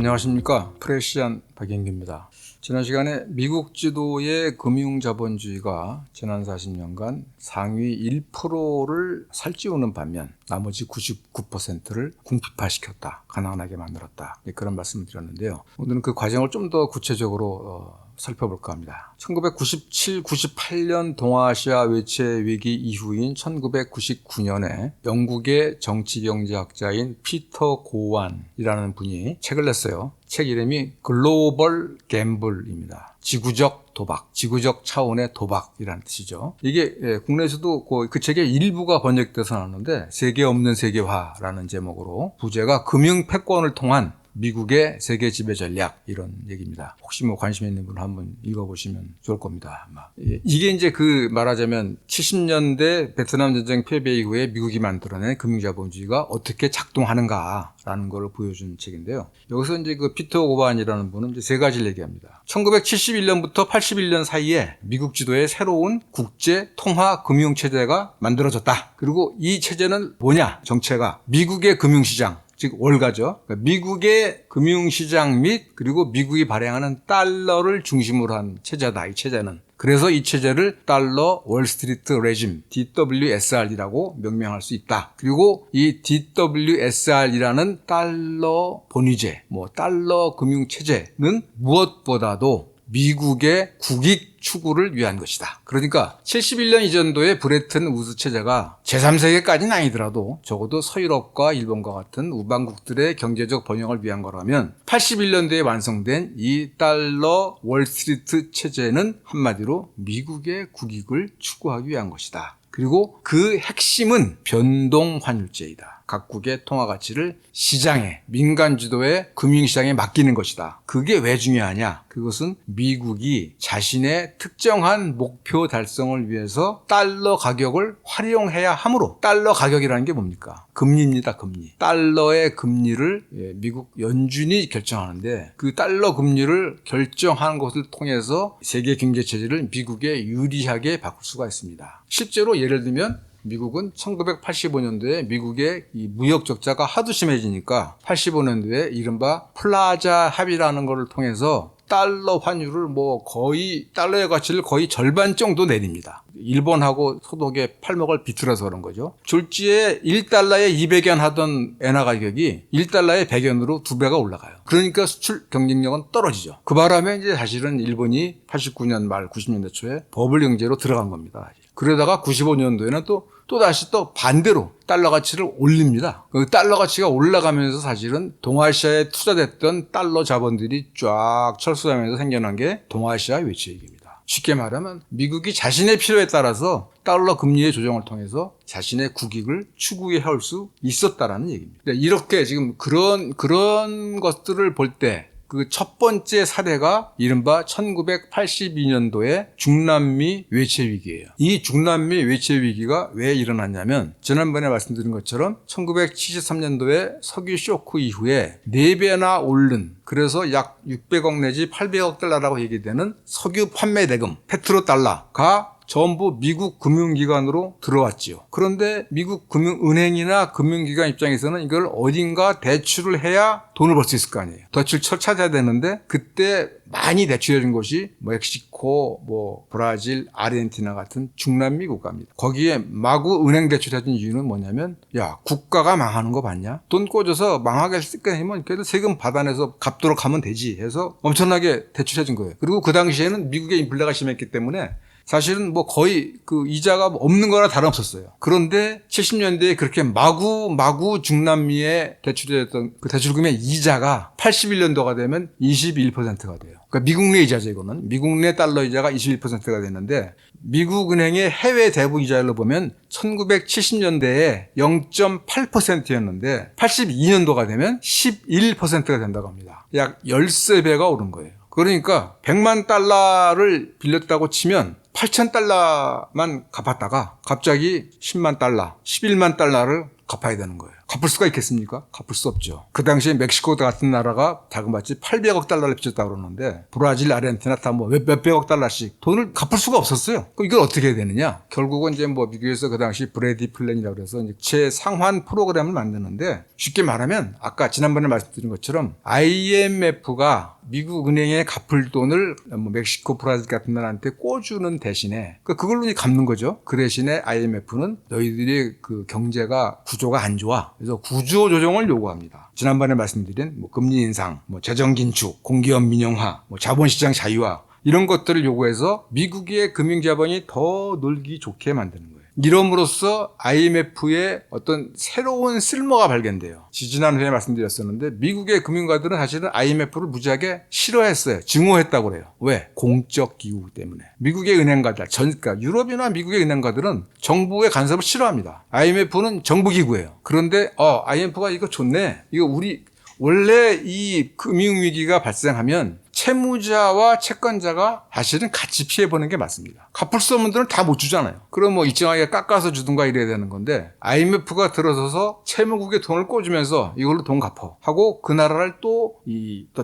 안녕하십니까. 프레시안 박영규입니다. 지난 시간에 미국 지도의 금융자본주의가 지난 40년간 상위 1%를 살찌우는 반면 나머지 99%를 궁핍화시켰다. 가난하게 만들었다. 그런 말씀을 드렸는데요. 오늘은 그 과정을 좀 더 구체적으로 살펴볼까 합니다. 1997, 98년 동아시아 외채 위기 이후인 1999년에 영국의 정치경제학자인 피터 고완이라는 분이 책을 냈어요. 책 이름이 글로벌 갬블입니다. 지구적 도박, 지구적 차원의 도박이라는 뜻이죠. 이게 국내에서도 그 책의 일부가 번역돼서 나왔는데 세계 없는 세계화라는 제목으로 부제가 금융 패권을 통한 미국의 세계 지배 전략 이런 얘기입니다. 혹시 관심 있는 분 한번 읽어보시면 좋을 겁니다. 아마. 이게 이제 말하자면 70년대 베트남 전쟁 패배 이후에 미국이 만들어낸 금융자본주의가 어떻게 작동하는가라는 걸 보여준 책인데요. 여기서 이제 그 피터 고반이라는 분은 이제 세 가지를 얘기합니다. 1971년부터 81년 사이에 미국 지도에 새로운 국제 통화 금융 체제가 만들어졌다. 그리고 이 체제는 뭐냐? 정체가 미국의 금융시장 즉 월가죠. 그러니까 미국의 금융시장 및 그리고 미국이 발행하는 달러를 중심으로 한 체제다. 이 체제는. 그래서 이 체제를 달러 월스트리트 레짐 DWSR이라고 명명할 수 있다. 그리고 이 DWSR이라는 달러 본위제, 달러 금융체제는 무엇보다도 미국의 국익 추구를 위한 것이다. 그러니까 71년 이전도의 브레튼 우드 체제가 제3세계까지는 아니더라도 적어도 서유럽과 일본과 같은 우방국들의 경제적 번영을 위한 거라면 81년도에 완성된 이 달러 월스트리트 체제는 한마디로 미국의 국익을 추구하기 위한 것이다. 그리고 그 핵심은 변동환율제이다. 각국의 통화가치를 시장에, 민간 주도의 금융시장에 맡기는 것이다. 그게 왜 중요하냐? 그것은 미국이 자신의 특정한 목표 달성을 위해서 달러 가격을 활용해야 하므로 달러 가격이라는 게 뭡니까? 금리입니다. 금리. 달러의 금리를 미국 연준이 결정하는데 그 달러 금리를 결정하는 것을 통해서 세계 경제체제를 미국에 유리하게 바꿀 수가 있습니다. 실제로 예를 들면 미국은 1985년도에 미국의 이 무역 적자가 하도 심해지니까 85년도에 이른바 플라자 합의라는 것을 통해서 달러 환율을 거의 달러의 가치를 거의 절반 정도 내립니다. 일본하고 소독의 팔목을 비틀어서 그런 거죠. 졸지에 1달러에 200엔 하던 엔화 가격이 1달러에 100엔으로 2배가 올라가요. 그러니까 수출 경쟁력은 떨어지죠. 그 바람에 이제 사실은 일본이 89년 말 90년대 초에 버블 경제로 들어간 겁니다. 그러다가 95년도에는 또다시 반대로 달러 가치를 올립니다. 그 달러 가치가 올라가면서 사실은 동아시아에 투자됐던 달러 자본들이 쫙 철수하면서 생겨난 게 동아시아 외채위기입니다. 쉽게 말하면 미국이 자신의 필요에 따라서 달러 금리의 조정을 통해서 자신의 국익을 추구해 올 수 있었다라는 얘기입니다. 이렇게 지금 그런 것들을 볼 때 그 첫 번째 사례가 이른바 1982년도의 중남미 외채위기예요. 이 중남미 외채위기가 왜 일어났냐면 지난번에 말씀드린 것처럼 1973년도에 석유 쇼크 이후에 4배나 오른 그래서 약 600억 내지 800억 달러라고 얘기되는 석유 판매 대금 페트로달러가 전부 미국 금융기관으로 들어왔지요. 그런데 미국 금융은행이나 금융기관 입장에서는 이걸 어딘가 대출을 해야 돈을 벌 수 있을 거 아니에요. 대출 찾아야 되는데 그때 많이 대출해 준 곳이 멕시코, 브라질, 아르헨티나 같은 중남미 국가입니다. 거기에 마구 은행 대출해 준 이유는 뭐냐면 국가가 망하는 거 봤냐? 돈 꽂아서 망하게 쓸 거면 그래도 세금 받아내서 갚도록 하면 되지 해서 엄청나게 대출해 준 거예요. 그리고 그 당시에는 미국의 인플레가 심했기 때문에 사실은 거의 그 이자가 없는 거나 다름없었어요. 그런데 70년대에 그렇게 마구 중남미에 대출했던 그 대출금의 이자가 81년도가 되면 21%가 돼요. 그러니까 미국 내 이자죠, 이거는. 미국 내 달러 이자가 21%가 됐는데 미국 은행의 해외 대부 이자율로 보면 1970년대에 0.8%였는데 82년도가 되면 11%가 된다고 합니다. 약 13배가 오른 거예요. 그러니까 100만 달러를 빌렸다고 치면 8,000달러만 갚았다가 갑자기 10만 달러, 11만 달러를 갚아야 되는 거예요. 갚을 수가 있겠습니까? 갚을 수 없죠. 그 당시에 멕시코 같은 나라가 자그마치 800억 달러를 빚졌다고 그러는데 브라질, 아르헨티나 다 뭐 몇백억 달러씩 돈을 갚을 수가 없었어요. 그럼 이걸 어떻게 해야 되느냐? 결국은 이제 뭐 미국에서 그 당시 브래디 플랜이라고 해서 최상환 프로그램을 만드는데 쉽게 말하면 아까 지난번에 말씀드린 것처럼 IMF가 미국 은행에 갚을 돈을 뭐 멕시코, 브라질 같은 나라한테 꿔주는 대신에 그걸로 갚는 거죠. 그 대신에 IMF는 너희들이 그 경제가 구조가 안 좋아. 그래서 구조 조정을 요구합니다. 지난번에 말씀드린 뭐 금리 인상, 뭐 재정 긴축, 공기업 민영화, 뭐 자본시장 자유화 이런 것들을 요구해서 미국의 금융자본이 더 놀기 좋게 만드는 거예요. 이름으로써 IMF의 어떤 새로운 쓸모가 발견돼요. 지난 회에 말씀드렸었는데 미국의 금융가들은 사실은 IMF를 무지하게 싫어했어요. 증오했다고 그래요. 왜? 공적 기구 때문에. 미국의 은행가들, 그러니까 유럽이나 미국의 은행가들은 정부의 간섭을 싫어합니다. IMF는 정부 기구예요. 그런데 IMF가 이거 좋네. 이거 우리 원래 이 금융위기가 발생하면 채무자와 채권자가 사실은 같이 피해보는 게 맞습니다. 갚을 수 없는 돈을 다 못 주잖아요. 그럼 뭐 일정하게 깎아서 주든가 이래야 되는 건데 IMF가 들어서서 채무국에 돈을 꽂으면서 이걸로 돈 갚어 하고 그 나라를 또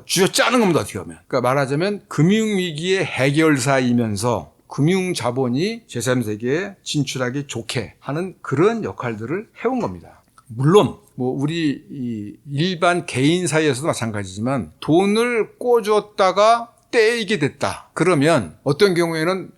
쥐어짜는 겁니다. 어떻게 보면. 그러니까 말하자면 금융위기의 해결사이면서 금융자본이 제3세계에 진출하기 좋게 하는 그런 역할들을 해온 겁니다. 물론 뭐 우리 일반 개인 사이에서도 마찬가지지만 돈을 꿔줬다가 떼이게 됐다. 그러면 어떤 경우에는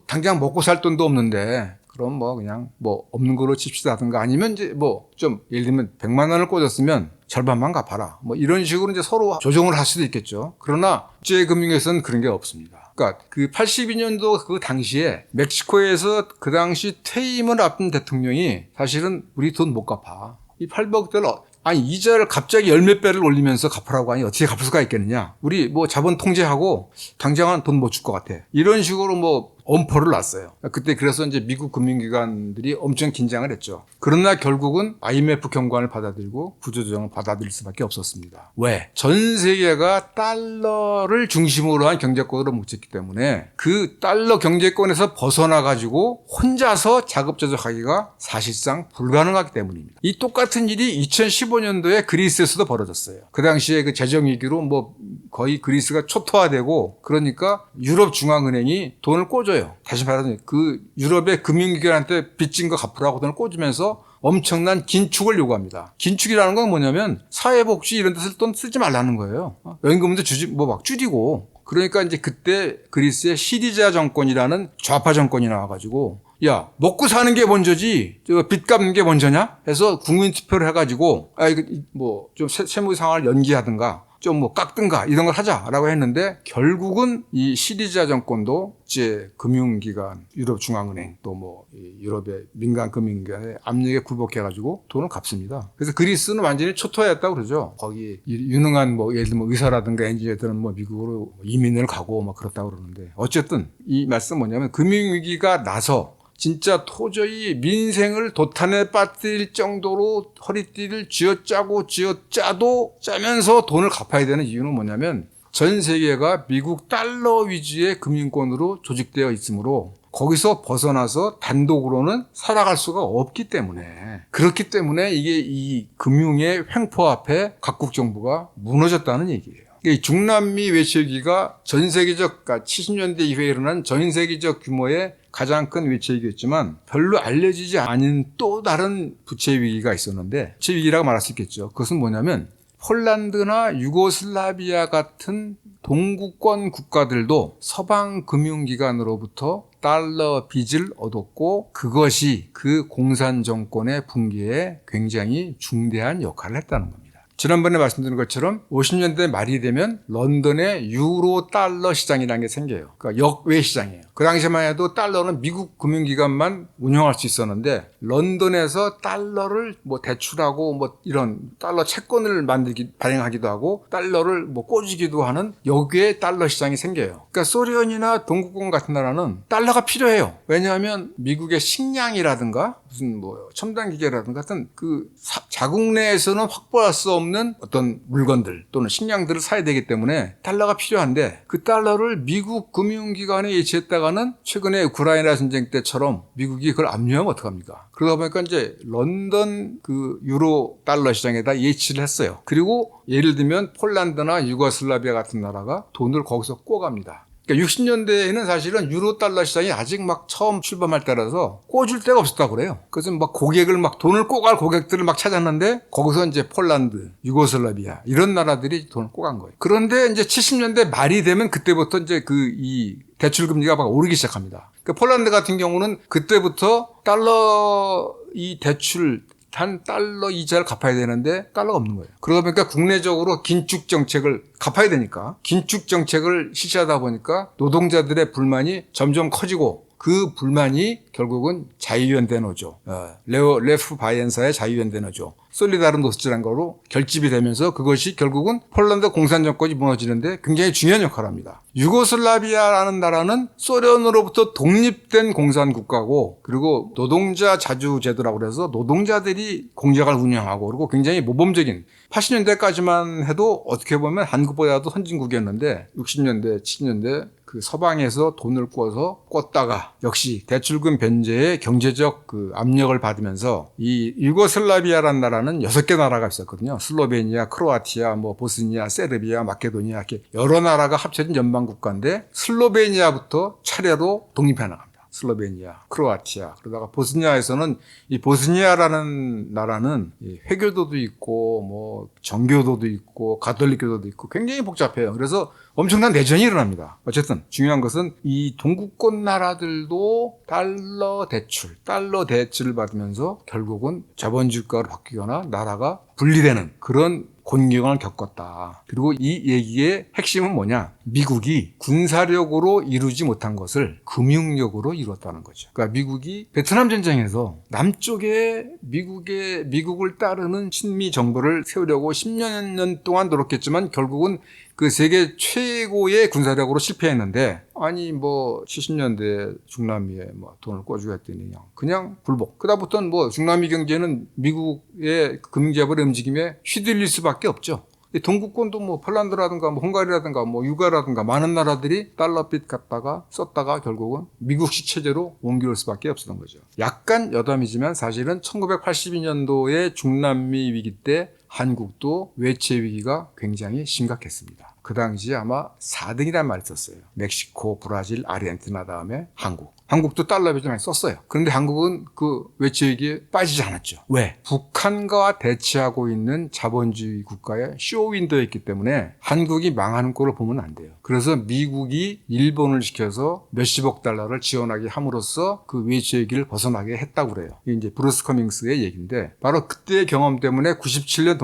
당장 먹고 살 돈도 없는데 그럼 뭐 그냥 뭐 없는 거로 칩시다 하든가 아니면 이제 뭐 좀 예를 들면 100만 원을 꽂았으면 절반만 갚아라. 뭐 이런 식으로 이제 서로 조정을 할 수도 있겠죠. 그러나 국제금융에서는 그런 게 없습니다. 그러니까 그 82년도 그 당시에 멕시코에서 그 당시 퇴임을 앞둔 대통령이 사실은 우리 돈 못 갚아. 이 800억 달러 이자를 갑자기 열몇 배를 올리면서 갚으라고 하니 어떻게 갚을 수가 있겠느냐. 우리 뭐 자본 통제하고 당장은 돈 못 줄 것 같아. 이런 식으로 뭐 엄포를 놨어요. 그때 그래서 이제 미국 금융기관들이 엄청 긴장을 했죠. 그러나 결국은 IMF 경고안을 받아들이고 구조조정을 받아들일 수밖에 없었습니다. 왜? 전 세계가 달러를 중심으로 한 경제권으로 뭉쳤기 때문에 그 달러 경제권에서 벗어나가지고 혼자서 자급자족하기가 사실상 불가능하기 때문입니다. 이 똑같은 일이 2015년도에 그리스에서도 벌어졌어요. 그 당시에 그 재정위기로 뭐 거의 그리스가 초토화되고 그러니까 유럽 중앙은행이 돈을 꽂아요. 다시 말하면 그 유럽의 금융기관한테 빚진 거 갚으라고 돈을 꽂으면서 엄청난 긴축을 요구합니다. 긴축이라는 건 뭐냐면 사회복지 이런 데 쓸 돈 쓰지 말라는 거예요. 연금도 주지 막 줄이고. 그러니까 이제 그때 그리스의 시리자 정권이라는 좌파 정권이 나와가지고 야, 먹고 사는 게 먼저지, 빚 갚는 게 먼저냐? 해서 국민 투표를 해가지고, 이거 뭐, 좀 세무 상황을 연기하든가, 좀 뭐 깎든가, 이런 걸 하자라고 했는데, 결국은 이 시리자 정권도 이제 금융기관, 유럽 중앙은행, 또 뭐, 유럽의 민간 금융기관의 압력에 굴복해가지고 돈을 갚습니다. 그래서 그리스는 완전히 초토화했다고 그러죠. 거기 유능한 뭐, 예를 들면 의사라든가 엔지니어들은 뭐 미국으로 이민을 가고 막 그렇다고 그러는데, 어쨌든 이 말씀 뭐냐면 금융위기가 나서 진짜 도저히 민생을 도탄에 빠뜨릴 정도로 허리띠를 쥐어짜고 쥐어짜도 짜면서 돈을 갚아야 되는 이유는 뭐냐면 전 세계가 미국 달러 위주의 금융권으로 조직되어 있으므로 거기서 벗어나서 단독으로는 살아갈 수가 없기 때문에 그렇기 때문에 이게 이 금융의 횡포 앞에 각국 정부가 무너졌다는 얘기예요. 중남미 외채위기가 전 세계적, 그러니까 70년대 이후에 일어난 전 세계적 규모의 가장 큰 외채위기였지만 별로 알려지지 않은 또 다른 부채위기가 있었는데 부채위기라고 말할 수 있겠죠. 그것은 뭐냐면 폴란드나 유고슬라비아 같은 동구권 국가들도 서방 금융기관으로부터 달러 빚을 얻었고 그것이 그 공산 정권의 붕괴에 굉장히 중대한 역할을 했다는 겁니다. 지난번에 말씀드린 것처럼 50년대 말이 되면 런던에 유로 달러 시장이라는 게 생겨요. 그러니까 역외 시장이에요. 그 당시만 해도 달러는 미국 금융기관만 운영할 수 있었는데 런던에서 달러를 뭐 대출하고 뭐 이런 달러 채권을 발행하기도 하고 달러를 뭐 꽂기도 하는 역외 달러 시장이 생겨요. 그러니까 소련이나 동구권 같은 나라는 달러가 필요해요. 왜냐하면 미국의 식량이라든가 무슨 뭐 첨단 기계라든가 같은 그 자국 내에서는 확보할 수 없는 어떤 물건들 또는 식량들을 사야 되기 때문에 달러가 필요한데 그 달러를 미국 금융기관에 예치했다가는 최근에 우크라이나 전쟁 때처럼 미국이 그걸 압류하면 어떡합니까? 그러다 보니까 이제 런던 그 유로 달러 시장에다 예치를 했어요. 그리고 예를 들면 폴란드나 유고슬라비아 같은 나라가 돈을 거기서 꿔갑니다. 그러니까 60년대에는 사실은 유로 달러 시장이 아직 막 처음 출범할 때라서 꿔줄 데가 없었다고 그래요. 그래서 막 고객을 막 돈을 꿔갈 고객들을 막 찾았는데 거기서 이제 폴란드, 유고슬라비아 이런 나라들이 돈을 꿔간 거예요. 그런데 이제 70년대 말이 되면 그때부터 이제 이 대출 금리가 막 오르기 시작합니다. 그러니까 폴란드 같은 경우는 그때부터 달러 이 대출 한 달러 이자를 갚아야 되는데 달러가 없는 거예요. 그러다 보니까 국내적으로 긴축 정책을 갚아야 되니까 긴축 정책을 실시하다 보니까 노동자들의 불만이 점점 커지고 그 불만이 결국은 자유연대 노조, 레프 바이엔사의 자유연대 노조, 솔리다르노스트라는 거로 결집이 되면서 그것이 결국은 폴란드 공산정권이 무너지는데 굉장히 중요한 역할을 합니다. 유고슬라비아라는 나라는 소련으로부터 독립된 공산국가고 그리고 노동자 자주제도라고 그래서 노동자들이 공장을 운영하고 그리고 굉장히 모범적인 80년대까지만 해도 어떻게 보면 한국보다도 선진국이었는데 60년대, 70년대 그 서방에서 돈을 꿨다가 역시 대출금 변제의 경제적 그 압력을 받으면서 이 유고슬라비아라는 나라는 6개 나라가 있었거든요. 슬로베니아, 크로아티아, 뭐 보스니아, 세르비아, 마케도니아 이렇게 여러 나라가 합쳐진 연방국가인데 슬로베니아부터 차례로 독립해 나갑니다. 슬로베니아, 크로아티아, 그러다가 보스니아에서는 이 보스니아라는 나라는 회교도도 있고 뭐 정교도도 있고 가톨릭교도도 있고 굉장히 복잡해요. 그래서 엄청난 내전이 일어납니다. 어쨌든 중요한 것은 이 동구권 나라들도 달러 대출을 받으면서 결국은 자본주의국가로 바뀌거나 나라가 분리되는 그런 곤경을 겪었다. 그리고 이 얘기의 핵심은 뭐냐? 미국이 군사력으로 이루지 못한 것을 금융력으로 이뤘다는 거죠. 그러니까 미국이 베트남 전쟁에서 남쪽에 미국을 따르는 친미 정부를 세우려고 10년 동안 노력했지만 결국은 그 세계 최고의 군사력으로 실패했는데 아니 뭐 70년대 중남미에 뭐 돈을 꿔주고 했더니 그냥 불복. 그다음부터는 뭐 중남미 경제는 미국의 금융재벌의 움직임에 휘둘릴 수밖에 없죠. 동구권도 뭐 폴란드라든가 뭐 헝가리라든가 뭐 유가라든가 많은 나라들이 달러빚 갖다가 썼다가 결국은 미국식 체제로 옮겨올 수밖에 없었던 거죠. 약간 여담이지만 사실은 1982년도에 중남미 위기 때 한국도 외채 위기가 굉장히 심각했습니다. 그 당시에 아마 4등이라는 말이 있었어요. 멕시코, 브라질, 아르헨티나 다음에 한국. 한국도 달러 빚을 많이 썼어요. 그런데 한국은 그 외채 위기에 빠지지 않았죠. 왜? 북한과 대치하고 있는 자본주의 국가의 쇼윈도였기 때문에 한국이 망하는 꼴을 보면 안 돼요. 그래서 미국이 일본을 시켜서 몇십억 달러를 지원하게 함으로써 그 외채 위기를 벗어나게 했다고 그래요. 이게 이제 브루스 커밍스의 얘기인데 바로 그때의 경험 때문에 97년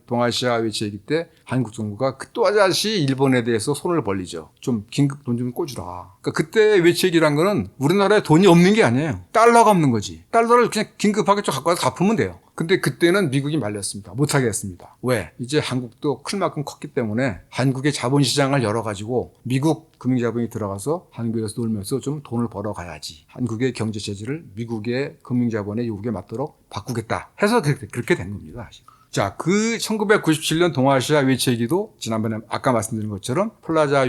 동아시아 외채 위기 때 한국 정부가 또다시 일본에 대해서 손을 벌리죠. 좀 긴급 돈 좀 꿔주라. 그러니까 그때 외채 위기란 거는 우리나라에 돈이 없는 게 아니에요. 달러가 없는 거지. 달러를 그냥 긴급하게 좀 갖고 와서 갚으면 돼요. 근데 그때는 미국이 말렸습니다. 못하게 했습니다. 왜? 이제 한국도 클 만큼 컸기 때문에 한국의 자본시장을 열어가지고 미국 금융자본이 들어가서 한국에서 놀면서 좀 돈을 벌어가야지. 한국의 경제체제를 미국의 금융자본의 요구에 맞도록 바꾸겠다 해서 그렇게 된 겁니다. 사실. 자, 그 1997년 동아시아 외채위기도 지난번에 아까 말씀드린 것처럼 플라자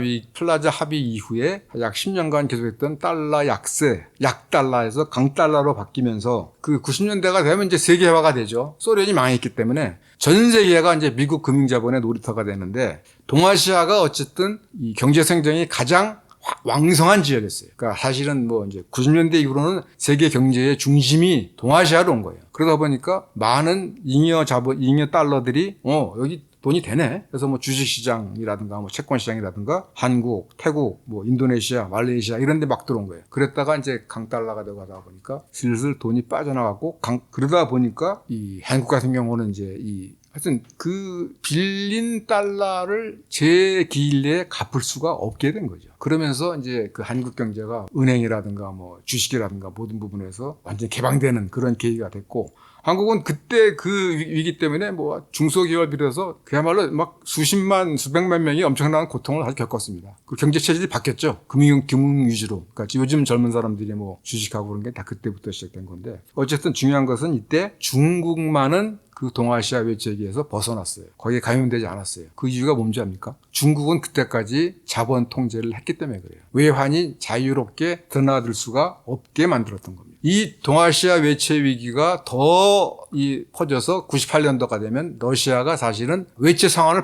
합의 이후에 약 10년간 계속했던 달러 약세, 약달러에서 강달러로 바뀌면서 그 90년대가 되면 이제 세계화가 되죠. 소련이 망했기 때문에 전 세계가 이제 미국 금융자본의 놀이터가 되는데 동아시아가 어쨌든 이 경제 성장이 가장 왕성한 지역이었어요. 그러니까 사실은 뭐 이제 90년대 이후로는 세계 경제의 중심이 동아시아로 온 거예요. 그러다 보니까 많은 잉여 달러들이 여기 돈이 되네. 그래서 뭐 주식시장이라든가 뭐 채권시장이라든가 한국, 태국, 뭐 인도네시아, 말레이시아 이런 데 막 들어온 거예요. 그랬다가 이제 강달러가 되고 하다 보니까 슬슬 돈이 빠져나가고 그러다 보니까 이 한국 같은 경우는 이제 하여튼 그 빌린 달러를 제 기일 내에 갚을 수가 없게 된 거죠. 그러면서 이제 그 한국 경제가 은행이라든가 뭐 주식이라든가 모든 부분에서 완전히 개방되는 그런 계기가 됐고 한국은 그때 그 위기 때문에 뭐 중소기업을 비롯해서 그야말로 막 수십만, 수백만 명이 엄청난 고통을 아주 겪었습니다. 그 경제 체질이 바뀌었죠. 금융 위주로. 그러니까 요즘 젊은 사람들이 뭐 주식하고 그런 게 다 그때부터 시작된 건데 어쨌든 중요한 것은 이때 중국만은 그 동아시아 외채기에서 벗어났어요. 거기에 가용되지 않았어요. 그 이유가 뭔지 압니까? 중국은 그때까지 자본 통제를 했기 때문에 그래요. 외환이 자유롭게 드나들 수가 없게 만들었던 겁니다. 이 동아시아 외채 위기가 더 퍼져서 98년도가 되면 러시아가 사실은 외채 상환을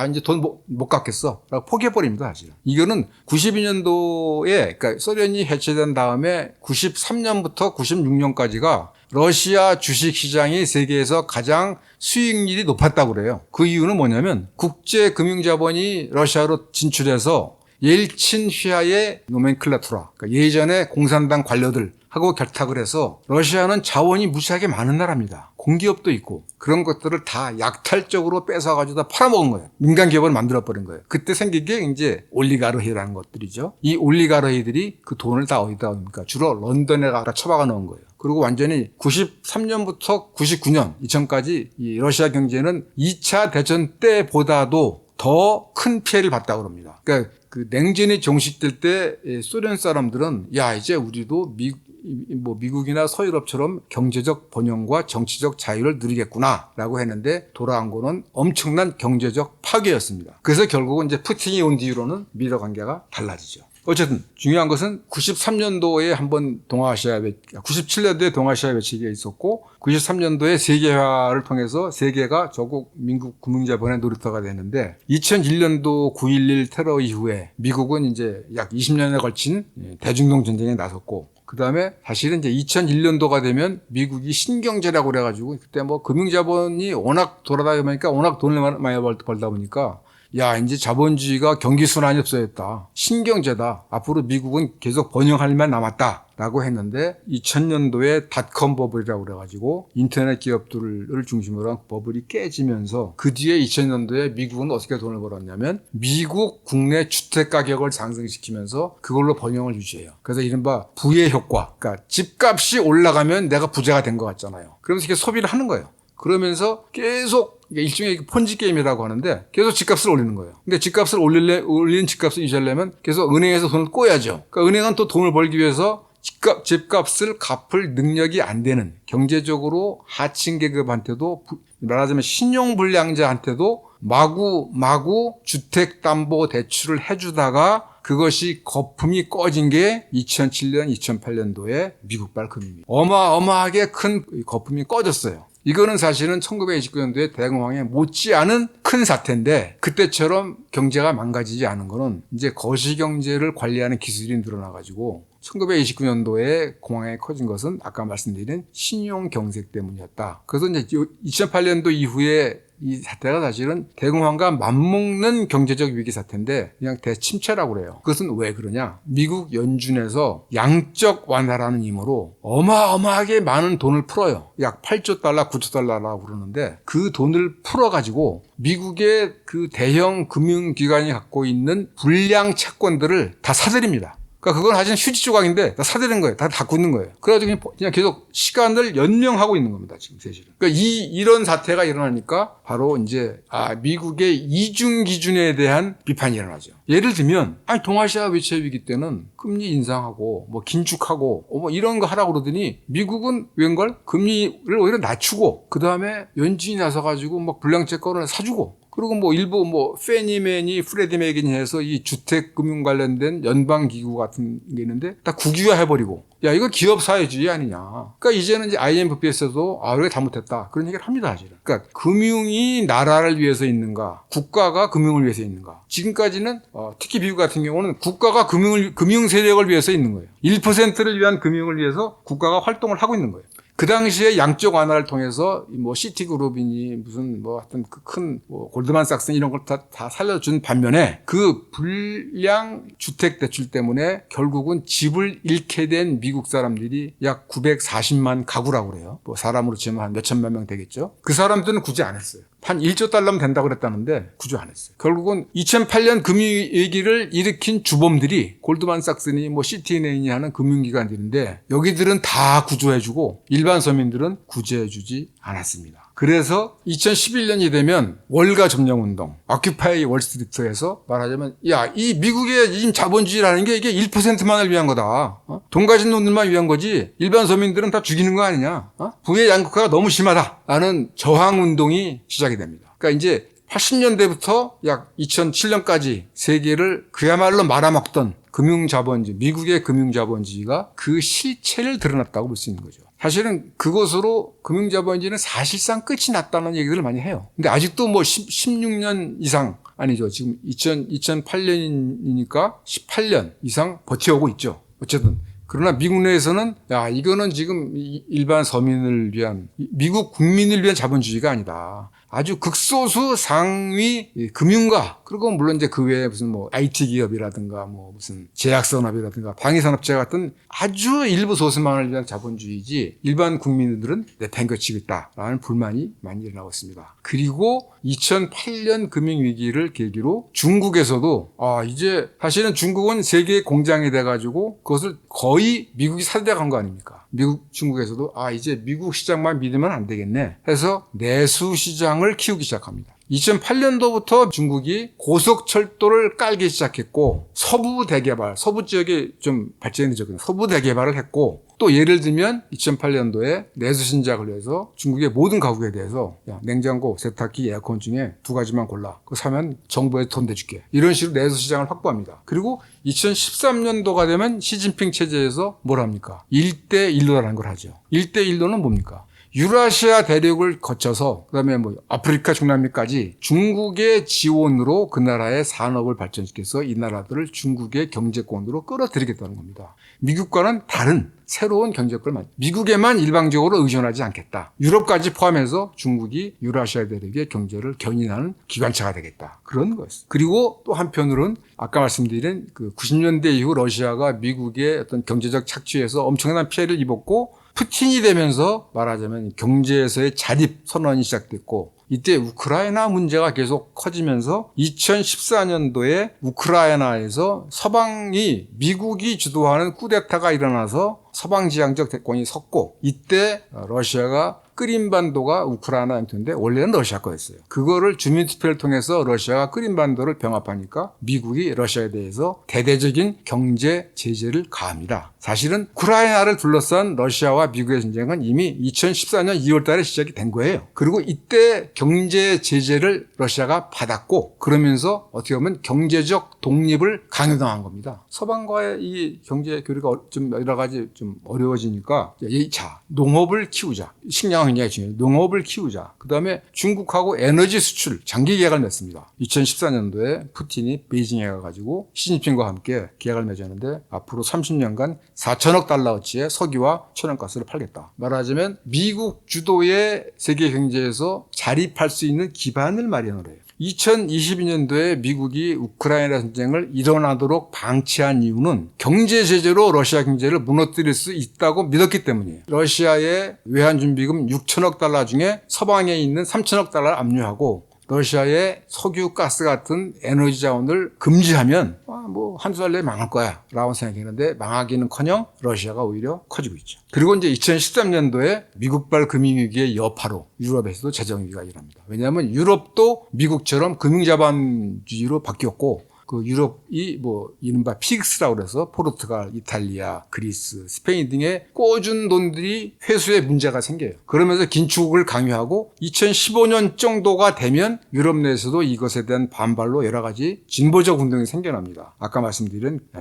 이제 돈 못 갚겠어 라고 포기해버립니다. 사실은. 이거는 92년도에 그러니까 소련이 해체된 다음에 93년부터 96년까지가 러시아 주식시장이 세계에서 가장 수익률이 높았다고 그래요. 그 이유는 뭐냐면 국제금융자본이 러시아로 진출해서 옐친 휘하의 노멘클라투라, 그러니까 예전에 공산당 관료들하고 결탁을 해서 러시아는 자원이 무지하게 많은 나라입니다. 공기업도 있고 그런 것들을 다 약탈적으로 뺏어가지고 다 팔아먹은 거예요. 민간 기업을 만들어버린 거예요. 그때 생긴 게 이제 올리가르히라는 것들이죠. 이 올리가르히들이 그 돈을 다 어디다 옵니까? 주로 런던에 갖다 처박아 놓은 거예요. 그리고 완전히 93년부터 99년 이전까지 이 러시아 경제는 2차 대전 때보다도 더 큰 피해를 봤다고 합니다. 그러니까 그 냉전이 종식될 때 소련 사람들은 야 이제 우리도 미국이나 서유럽처럼 경제적 번영과 정치적 자유를 누리겠구나라고 했는데 돌아온 거는 엄청난 경제적 파괴였습니다. 그래서 결국은 이제 푸틴이 온 뒤로는 미러 관계가 달라지죠. 어쨌든 중요한 것은 93년도에 한번 97년도에 동아시아 외채기가 있었고 93년도에 세계화를 통해서 세계가 조국 민국 금융자본의 놀이터가 됐는데 2001년도 9.11 테러 이후에 미국은 이제 약 20년에 걸친 대중동 전쟁에 나섰고 그 다음에 사실은 이제 2001년도가 되면 미국이 신경제라고 그래가지고 그때 뭐 금융자본이 워낙 돌아다니니까 워낙 돈을 많이 벌다 보니까 야, 이제 자본주의가 경기순환이 없어졌다. 신경제다. 앞으로 미국은 계속 번영할 만 남았다. 라고 했는데 2000년도에 닷컴 버블이라고 그래가지고 인터넷 기업들을 중심으로 한 버블이 깨지면서 그 뒤에 2000년도에 미국은 어떻게 돈을 벌었냐면 미국 국내 주택 가격을 상승시키면서 그걸로 번영을 유지해요. 그래서 이른바 부의 효과. 그러니까 집값이 올라가면 내가 부자가 된 것 같잖아요. 그러면서 이렇게 소비를 하는 거예요. 그러면서 계속 일종의 폰지 게임이라고 하는데 계속 집값을 올리는 거예요. 근데 집값을 올리는 집값을 유지하려면 계속 은행에서 돈을 꿔야죠. 그러니까 은행은 또 돈을 벌기 위해서 집값을 갚을 능력이 안 되는 경제적으로 하층 계급한테도 말하자면 신용불량자한테도 마구 주택담보 대출을 해주다가 그것이 거품이 꺼진 게 2007년, 2008년도에 미국발 금융위기. 어마어마하게 큰 거품이 꺼졌어요. 이거는 사실은 1929년도에 대공황에 못지않은 큰 사태인데 그때처럼 경제가 망가지지 않은 거는 이제 거시경제를 관리하는 기술이 늘어나가지고 1929년도에 공황이 커진 것은 아까 말씀드린 신용경색 때문이었다. 그래서 이제 2008년도 이후에 이 사태가 사실은 대공황과 맞먹는 경제적 위기 사태인데 그냥 대침체라고 그래요. 그것은 왜 그러냐? 미국 연준에서 양적 완화라는 힘으로 어마어마하게 많은 돈을 풀어요. 약 8조 달러, 9조 달러라고 그러는데 그 돈을 풀어가지고 미국의 그 대형 금융기관이 갖고 있는 불량 채권들을 다 사들입니다. 그러니까 그건 사실 휴지 조각인데 다 사들인 거예요. 다 갖고 있는 거예요. 그래가지고 그냥 계속 시간을 연명하고 있는 겁니다. 지금 사실은. 그러니까 이런 사태가 일어나니까 바로 이제 미국의 이중 기준에 대한 비판이 일어나죠. 예를 들면 동아시아 외채 위기 때는 금리 인상하고 뭐 긴축하고 뭐 이런 거 하라고 그러더니 미국은 웬걸 금리를 오히려 낮추고 그 다음에 연준이 나서가지고 막 불량 채권을 사주고. 그리고 뭐 일부 뭐 페니맨이 프레디맥이니 해서 이 주택금융 관련된 연방기구 같은 게 있는데 다 국유화해버리고 야 이거 기업 사회주의 아니냐. 그러니까 이제는 이제 IMF에서도 우리가 잘못했다 그런 얘기를 합니다 사실은. 그러니까 금융이 나라를 위해서 있는가 국가가 금융을 위해서 있는가. 지금까지는 특히 미국 같은 경우는 국가가 금융 세력을 위해서 있는 거예요. 1%를 위한 금융을 위해서 국가가 활동을 하고 있는 거예요. 그 당시에 양적 완화를 통해서 뭐 시티그룹이니 무슨 뭐 하여튼 그 큰 뭐 골드만삭스 이런 걸 다 살려준 반면에 그 불량 주택 대출 때문에 결국은 집을 잃게 된 미국 사람들이 약 940만 가구라고 그래요. 뭐 사람으로 치면 한 몇천만 명 되겠죠. 그 사람들은 굳이 안 했어요. 한 1조 달러면 된다고 그랬다는데 구조 안 했어요. 결국은 2008년 금융위기를 일으킨 주범들이 골드만삭스니 뭐 시티은행이 하는 금융기관들인데 여기들은 다 구조해주고 일반 서민들은 구제해주지 않았습니다. 그래서 2011년이 되면 월가 점령운동, 오큐파이 월스트리트에서 말하자면 이 미국의 이 자본주의라는 게 이게 1%만을 위한 거다. 돈 가진 놈들만 위한 거지 일반 서민들은 다 죽이는 거 아니냐. 부의 양극화가 너무 심하다 라는 저항운동이 시작이 됩니다. 그러니까 이제 80년대부터 약 2007년까지 세계를 그야말로 말아먹던 금융자본주의, 미국의 금융자본주의가 그 실체를 드러났다고 볼 수 있는 거죠. 사실은 그것으로 금융자본주의는 사실상 끝이 났다는 얘기들을 많이 해요. 근데 아직도 뭐 16년 이상, 아니죠. 지금 2008년이니까 18년 이상 버텨오고 있죠. 어쨌든. 그러나 미국 내에서는 이거는 지금 일반 서민을 위한, 미국 국민을 위한 자본주의가 아니다. 아주 극소수 상위 금융가, 그리고 물론 이제 그 외에 무슨 뭐 IT 기업이라든가 뭐 무슨 제약산업이라든가 방위산업체 같은 아주 일부 소수만을 위한 자본주의지 일반 국민들은 내팽겨치고 있다라는 불만이 많이 일어나고 있습니다. 그리고 2008년 금융위기를 계기로 중국에서도 이제 사실은 중국은 세계의 공장이 돼가지고 그것을 거의 미국이 사들여간 거 아닙니까? 중국에서도 이제 미국 시장만 믿으면 안 되겠네 해서 내수 시장을 키우기 시작합니다. 2008년도부터 중국이 고속철도를 깔기 시작했고 서부 대개발, 서부 지역에 좀 발전이 늦었거든요. 서부 대개발을 했고 또 예를 들면 2008년도에 내수 신작을 위해서 중국의 모든 가구에 대해서 냉장고, 세탁기, 에어컨 중에 2가지만 골라. 그거 사면 정부에 돈 대줄게. 이런 식으로 내수 시장을 확보합니다. 그리고 2013년도가 되면 시진핑 체제에서 뭘 합니까? 1대1로라는 걸 하죠. 1대1로는 뭡니까? 유라시아 대륙을 거쳐서 그다음에 뭐 아프리카 중남미까지 중국의 지원으로 그 나라의 산업을 발전시켜서 이 나라들을 중국의 경제권으로 끌어들이겠다는 겁니다. 미국과는 다른 새로운 경제권을 미국에만 일방적으로 의존하지 않겠다. 유럽까지 포함해서 중국이 유라시아 대륙의 경제를 견인하는 기관차가 되겠다. 그런 거였어요. 그리고 또 한편으로는 아까 말씀드린 그 90년대 이후 러시아가 미국의 어떤 경제적 착취에서 엄청난 피해를 입었고 푸틴이 되면서 말하자면 경제에서의 자립 선언이 시작됐고 이때 우크라이나 문제가 계속 커지면서 2014년도에 우크라이나에서 서방이 미국이 주도하는 쿠데타가 일어나서 서방지향적 대권이 섰고 이때 러시아가 크림반도가 우크라이나 영토인데 원래는 러시아 거였어요. 그거를 주민투표를 통해서 러시아가 크림반도를 병합하니까 미국이 러시아에 대해서 대대적인 경제 제재를 가합니다. 사실은 우크라이나를 둘러싼 러시아와 미국의 전쟁은 이미 2014년 2월 달에 시작이 된 거예요. 그리고 이때 경제 제재를 러시아가 받았고 그러면서 어떻게 보면 경제적 독립을 강요당한 겁니다. 서방과의 이 경제 교류가 좀 여러 가지 좀 어려워지니까 자, 농업을 키우자. 식량은 굉장히 중요해요. 농업을 키우자. 그다음에 중국하고 에너지 수출 장기 계약을 맺습니다. 2014년도에 푸틴이 베이징에 가가지고 시진핑과 함께 계약을 맺었는데 앞으로 30년간 4천억 달러어치의 석유와 천연가스를 팔겠다. 말하자면 미국 주도의 세계 경제에서 자립할 수 있는 기반을 마련을 해요. 2022년도에 미국이 우크라이나 전쟁을 일어나도록 방치한 이유는 경제 제재로 러시아 경제를 무너뜨릴 수 있다고 믿었기 때문이에요. 러시아의 외환준비금 6천억 달러 중에 서방에 있는 3천억 달러를 압류하고 러시아의 석유, 가스 같은 에너지 자원을 금지하면 뭐 한두 달 내에 망할 거야 라고 생각했는데 망하기는커녕 러시아가 오히려 커지고 있죠. 그리고 이제 2013년도에 미국발 금융위기의 여파로 유럽에서도 재정위기가 일어납니다. 왜냐하면 유럽도 미국처럼 금융자본주의로 바뀌었고 그 유럽이 뭐 이른바 피그스라고 그래서 포르투갈, 이탈리아, 그리스, 스페인 등의 꿔준 돈들이 회수에 문제가 생겨요. 그러면서 긴축을 강요하고 2015년 정도가 되면 유럽 내에서도 이것에 대한 반발로 여러 가지 진보적 운동이 생겨납니다.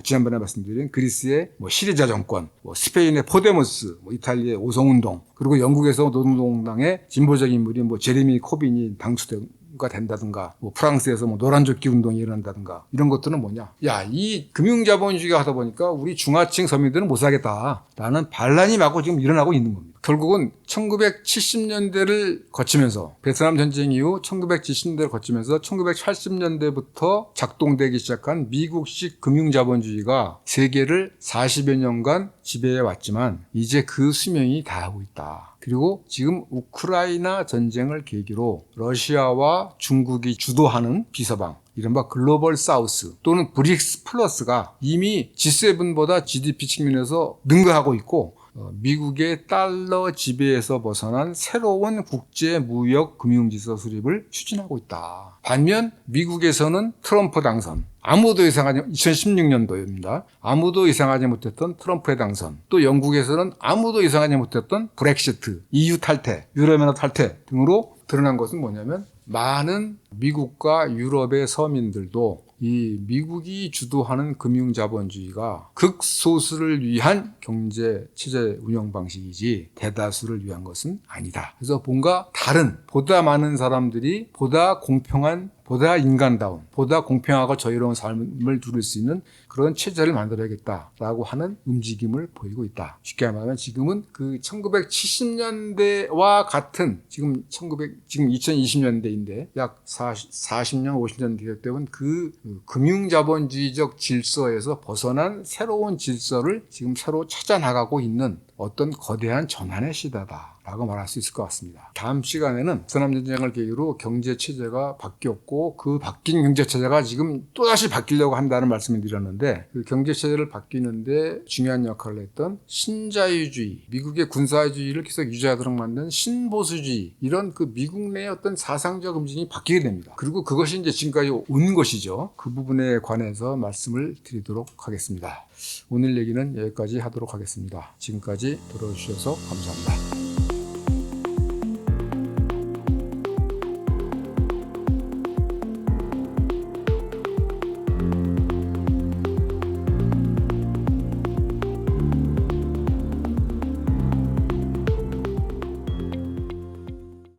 지난번에 말씀드린 그리스의 뭐 시리자 정권, 뭐 스페인의 포데모스, 뭐 이탈리아의 오성운동, 그리고 영국에서 노동당의 진보적 인물이 뭐 제레미 코빈이 당수가 된다든가, 뭐 프랑스에서 뭐 노란조끼 운동이 일어난다든가, 이런 것들은 뭐냐? 이 금융자본주의가 하다 보니까 우리 중하층 서민들은 못 살겠다라는 반란이 마구 지금 일어나고 있는 겁니다. 결국은 1970년대를 거치면서 베트남 전쟁 이후 1970년대를 거치면서 1980년대부터 작동되기 시작한 미국식 금융자본주의가 세계를 40여 년간 지배해 왔지만 이제 그 수명이 다하고 있다. 그리고 지금 우크라이나 전쟁을 계기로 러시아와 중국이 주도하는 비서방 이른바 글로벌 사우스 또는 브릭스 플러스가 이미 G7보다 GDP 측면에서 능가하고 있고 미국의 달러 지배에서 벗어난 새로운 국제 무역 금융질서 수립을 추진하고 있다. 반면 미국에서는 트럼프 당선, 아무도 예상하지 2016년도입니다. 아무도 예상하지 못했던 트럼프의 당선, 또 영국에서는 아무도 예상하지 못했던 브렉시트, EU 탈퇴, 유럽연합 탈퇴 등으로 드러난 것은 뭐냐면 많은 미국과 유럽의 서민들도 이 미국이 주도하는 금융자본주의가 극소수를 위한 경제체제 운영 방식이지 대다수를 위한 것은 아니다. 그래서 뭔가 다른 보다 많은 사람들이 보다 공평한 보다 인간다운, 보다 공평하고 저유로운 삶을 누릴 수 있는 그런 체제를 만들어야겠다라고 하는 움직임을 보이고 있다. 쉽게 말하면 지금은 그 1970년대와 같은 지금 2020년대인데 약 40년, 50년 되었던 그 금융자본주의적 질서에서 벗어난 새로운 질서를 지금 새로 찾아나가고 있는 어떤 거대한 전환의 시대다라고 말할 수 있을 것 같습니다. 다음 시간에는 베트남 전쟁을 계기로 경제체제가 바뀌었고 그 바뀐 경제체제가 지금 또다시 바뀌려고 한다는 말씀을 드렸는데 그 경제체제를 바뀌는데 중요한 역할을 했던 신자유주의, 미국의 군사주의를 계속 유지하도록 만든 신보수주의 이런 그 미국 내의 어떤 사상적 움직임이 바뀌게 됩니다. 그리고 그것이 이제 지금까지 온 것이죠. 그 부분에 관해서 말씀을 드리도록 하겠습니다. 오늘 얘기는 여기까지 하도록 하겠습니다. 지금까지 들어주셔서 감사합니다.